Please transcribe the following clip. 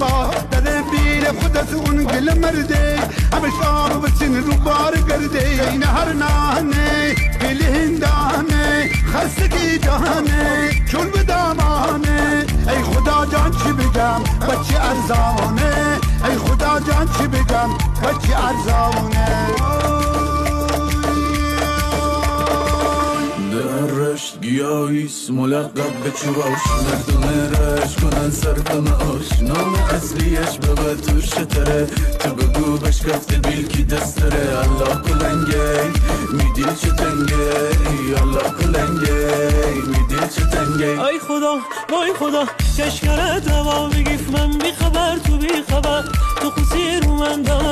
خدا در بیر خودت اون گل مرده همش آب بچین رو بار کرده این هر نانه گل هندانه خستگی جهانه چون به دامانه ای خدا جان چی بگم بچه ارزانه ای خدا جان چی بگم بچه ارزانه رشت گیاهیست ملقب به چوباش مردم رشت کنن سرفماش نام اصلیش بابا تو شتره تو بگو بشکفت بیل کی دستره الله کلنگه میدیل چه تنگه الله کلنگه میدیل چه تنگه ای خدا وای خدا کشکره دوا بگیف من بی خبر تو بی خبر تو خوصی رو من دوا